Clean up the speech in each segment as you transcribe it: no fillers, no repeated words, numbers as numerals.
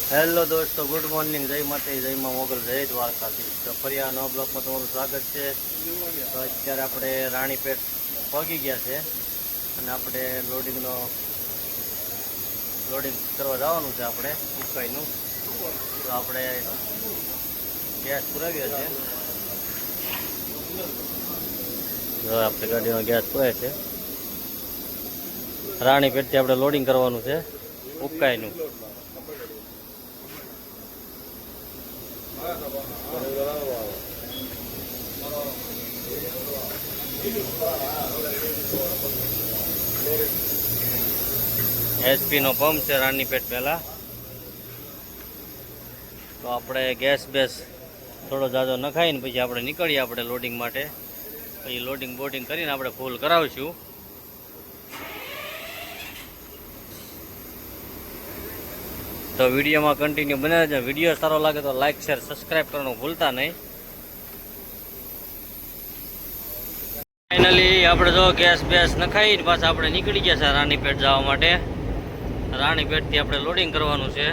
Hello દોસ્તો, good morning, જય માતા, જય માં મોગલ, જય દ્વારકાધીશ. તો ફરી આ નવા બ્લોકમાં તમારું સ્વાગત છે. તો અત્યારે આપણે રાણીપેટ પહોંચી ગયા છે અને આપણે લોડિંગ કરવા જવાનું છે આપણે ઉકાઈનું. તો આપણે ગેસ પુરાવ્યો છે. હવે આપણે ગાડીમાં ગેસ પુરાય છે. રાણીપેટથી આપણે લોડિંગ કરવાનું છે ઉકાઈનું. એસપી નો પંપ છે રાણીપેટ પહેલા. તો આપણે ગેસ બેસ થોડો જાજો નખાઈને પછી આપણે નીકળીએ આપણે લોડિંગ માટે. પછી લોડિંગ બોડિંગ કરીને આપણે ફૂલ કરાવીશું. તો વિડીયોમાં કન્ટિન્યુ બને રહેજો. વિડીયો સારો લાગે તો લાઈક શેર સબસ્ક્રાઈબ કરવાનું ભૂલતા નહીં. ફાઇનલી આપણે જો ગેસ બેસ નખાઈને પાછા આપણે નીકળી ગયા છે રાણીપેટ જવા માટે. રાણીપેટથી આપણે લોડિંગ કરવાનું છે.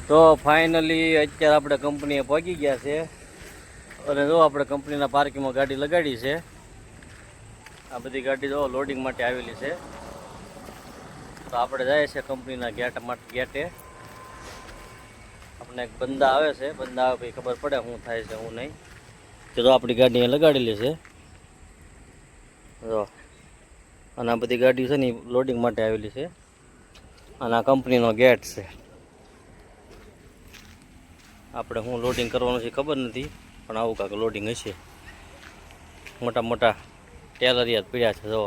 તો ફાઇનલી અત્યારે આપણે કંપનીએ પહોંચી ગયા છે અને જો આપણે કંપનીના પાર્કિંગમાં ગાડી લગાડી છે. આ બધી ગાડી જો લોડિંગ માટે આવેલી છે. તો આપણે જાય છે કંપનીના ગેટે. આપણે એક બંદા આવે છે, બંદા આવે પછી ખબર પડે શું થાય છે શું નહીં. તો જો આપણી ગાડી અહીંયા લગાડેલી છે જો. અને આ બધી ગાડીઓ છે ને લોડિંગ માટે આવેલી છે. અને આ કંપનીનો ગેટ છે. આપણે શું લોડિંગ કરવાનું છે ખબર નથી, પણ આવું કાંક લોડિંગ હશે. મોટા મોટા ટેલરિયા પીડ્યા છે જો.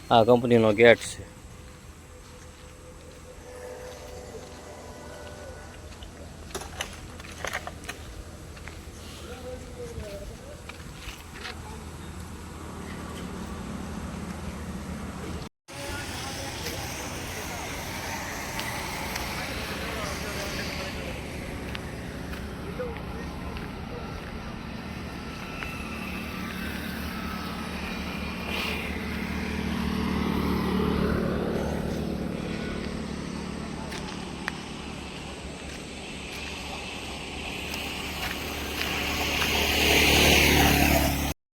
આ કંપનીનો ગેટ છે.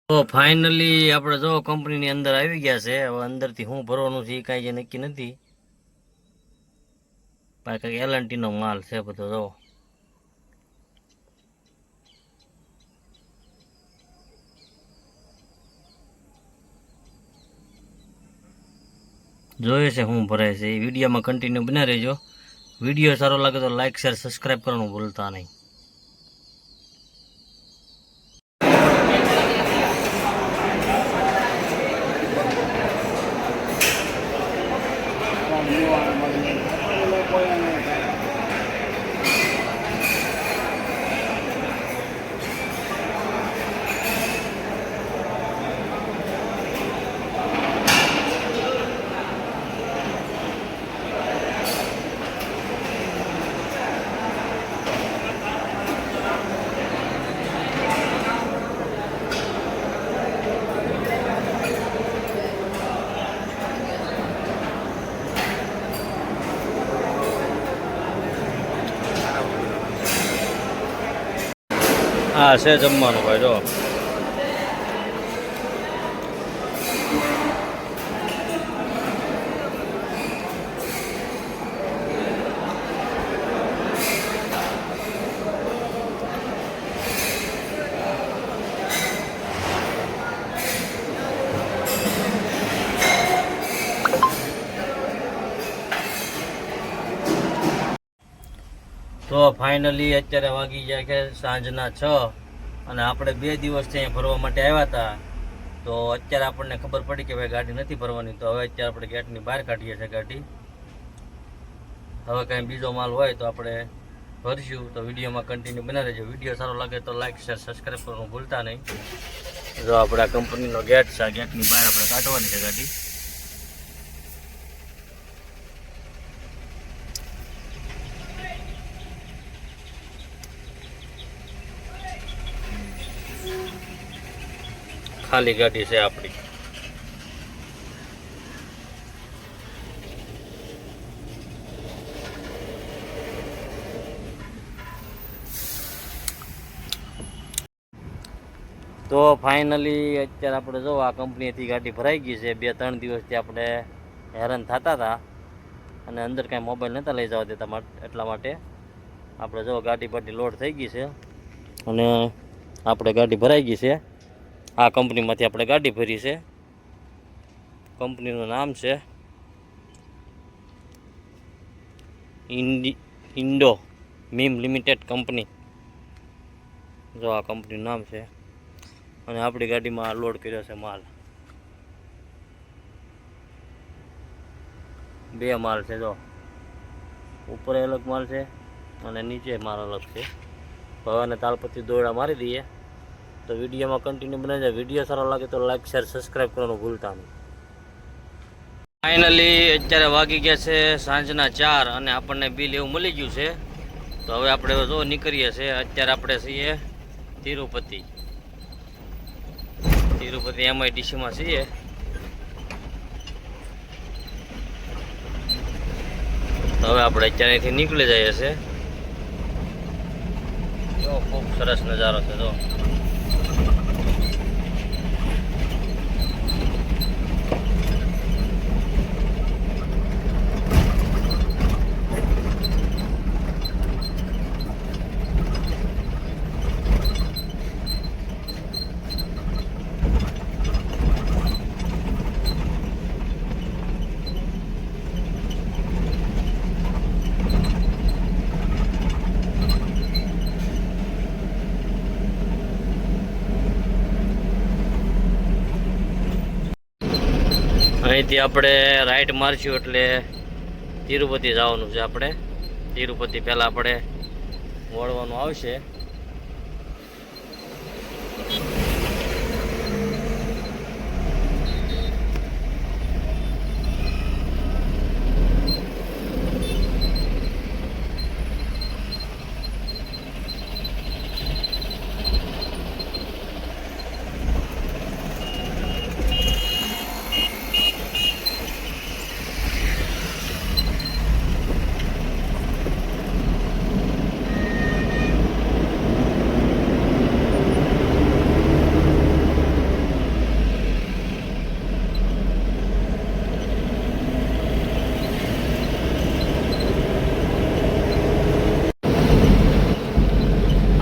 તો ફાઇનલી આપણે જો કંપનીની અંદર આવી ગયા છે. હવે અંદરથી શું ભરવાનું છે એ કાંઈ જે નક્કી નથી. કંઈક એલએનટીનો માલ છે બધો જો. જોઈએ છે શું ભરાય છે એ વિડીયોમાં કન્ટિન્યુ બના રહેજો. વિડીયો સારો લાગે તો લાઈક શેર સબસ્ક્રાઈબ કરવાનું ભૂલતા નહીં. હા છે જમવાનું ભાઈ જો. તો ફાઇનલી અત્યારે વાગી ગયા કે સાંજના 6 અને આપણે 2 દિવસથી અહીં ફરવા માટે આવ્યા હતા. તો અત્યારે આપણને ખબર પડી કે ભાઈ ગાડી નથી ભરવાની. તો હવે અત્યારે આપણે ગેટની બહાર કાઢીએ છીએ ગાડી. હવે કાંઈ બીજો માલ હોય તો આપણે ભરશું. તો વિડીયોમાં કન્ટિન્યુ બના રહેજો. વિડીયો સારો લાગે તો લાઈક શેર સબસ્ક્રાઈબ કરવાનું ભૂલતા નહીં. જો આપણે આ કંપનીનો ગેટ છે, ગેટની બહાર આપણે કાઢવાની છે ગાડી. ખાલી ગાડી છે આપણી. તો ફાઇનલી અત્યારે આપણે જો આ કંપનીથી ગાડી ભરાઈ ગઈ છે. 2-3 દિવસથી આપણે હેરાન થતા હતા અને અંદર કાંઈ મોબાઈલ નહોતા લઈ જવા દેતા, એટલા માટે આપણે જો ગાડી પાટી લોડ થઈ ગઈ છે અને આપણે ગાડી ભરાઈ ગઈ છે. આ કંપનીમાંથી આપણે ગાડી ભરી છે. કંપનીનું નામ છે ઇન્ડો મીમ લિમિટેડ કંપની. જો આ કંપનીનું નામ છે અને આપણી ગાડીમાં લોડ કર્યો છે માલ. 2 માલ છે. જો ઉપર અલગ માલ છે અને નીચે માલ અલગ છે. હવે અને તાલપત્રી દોરડા મારી દઈએ. તો વિડીયોમાં કન્ટિન્યુ બનાવી જાય. વિડીયો સારો લાગે તો લાઈક શેર સબસ્ક્રાઈબ કરવાનું ભૂલતા નહીં. ફાઇનલી અત્યારે વાગી ગયા છે સાંજના 4 અને આપણને બિલ એવું મળી ગયું છે. તો હવે આપણે જો નીકળીએ છીએ. અત્યારે આપણે છીએ તિરુપતિ MIDCમાં છીએ. તો હવે આપણે અત્યારે અહીંથી નીકળી જઈએ છીએ. જો ખૂબ સરસ નજારો છે. જો અહીંથી આપણે રાઈટ મારશું એટલે તિરુપતિ જવાનું છે. આપણે તિરુપતિ પહેલાં આપણે વળવાનું આવશે.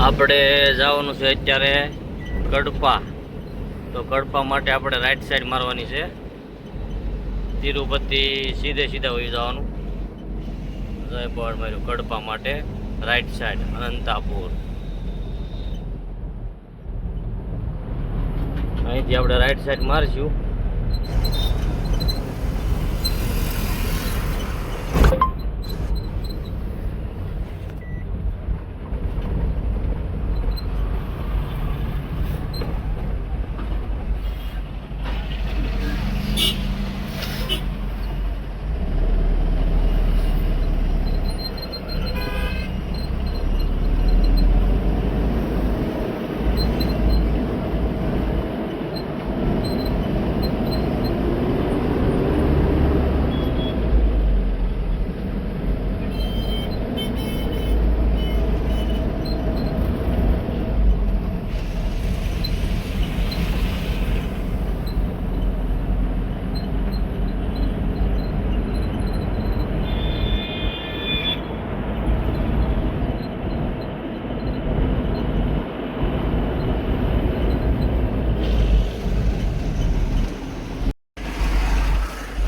આપણે જવાનું છે અત્યારે કડપા. તો કડપા માટે આપણે રાઈટ સાઈડ મારવાની છે. તિરુપતિ સીધા વહી જવાનું. જય બોર્ડ માર્યું કડપા માટે રાઈટ સાઈડ અનંતાપુર. અહીંથી આપણે રાઈટ સાઈડ મારશું.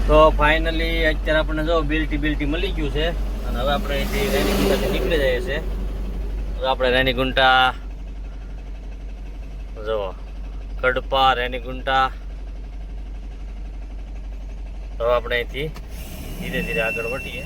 તો ફાઇનલી અત્યારે આપણે જો બિલ્ટી મળી ગયું છે અને હવે આપણે અહીંથી રેણીગુંટાથી નીકળી જઈએ છીએ. હવે આપણે રેણીગુંટા જુઓ, કડપા, રેણીગુંટા. હવે આપણે અહીંથી ધીરે ધીરે આગળ વધીએ.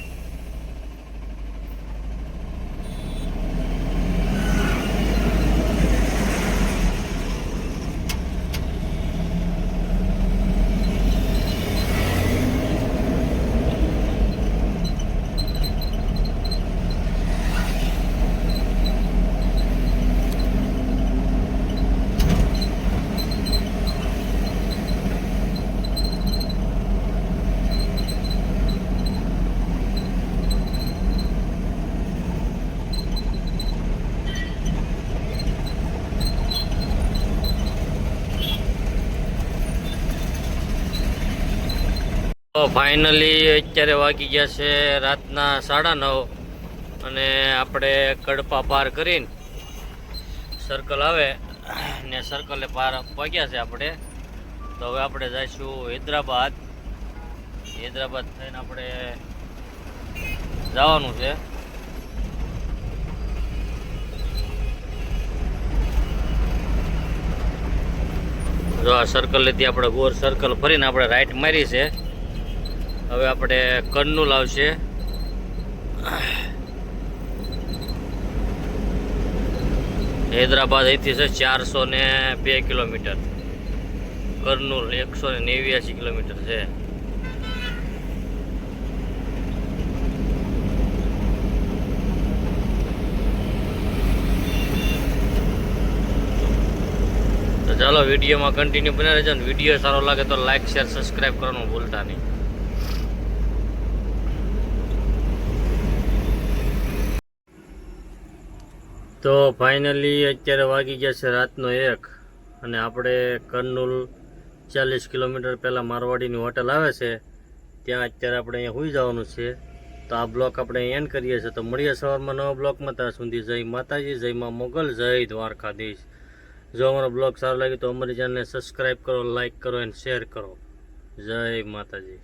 તો ફાઇનલી અત્યારે વાગી ગયા છે રાતના 9:30 અને આપણે કડપા પાર કરીને સર્કલ આવે ને સર્કલે પાર પહોંચ્યા છે આપણે. તો હવે આપણે જઈશું હૈદરાબાદ. હૈદરાબાદ થઈને આપણે જવાનું છે. જો આ સર્કલ લેતી આપણે ગોર સર્કલ ફરીને આપણે રાઈટ મારી છે. હવે આપણે કર્નૂલ આવશે. હૈદરાબાદ અહીંથી છે 402 કિલોમીટર. કર્નૂલ 189 કિલોમીટર છે. તો ચાલો વિડીયોમાં કન્ટિન્યુ બને રહેજો ને વિડીયો સારો લાગે તો લાઈક શેર સબસ્ક્રાઈબ કરવાનું ભૂલતા નહીં. તો ફાઇનલી અત્યારે વાગી ગયા છે રાતનો 1 અને આપણે કર્નૂલ 40 કિલોમીટર પહેલાં મારવાડીની હોટલ આવે છે ત્યાં અત્યારે આપણે અહીંયા સુઈ જવાનું છે. તો આ બ્લોક આપણે અહીં એન્ડ કરીએ છીએ. તો મળીએ સવારમાં નવા બ્લોકમાં. ત્યાં સુધી જય માતાજી, જય મા મોગલ, જય દ્વારકાધીશ. જો અમારો બ્લોગ સારો લાગે તો અમારી ચેનલને સબસ્ક્રાઈબ કરો, લાઈક કરો અને શેર કરો. જય માતાજી.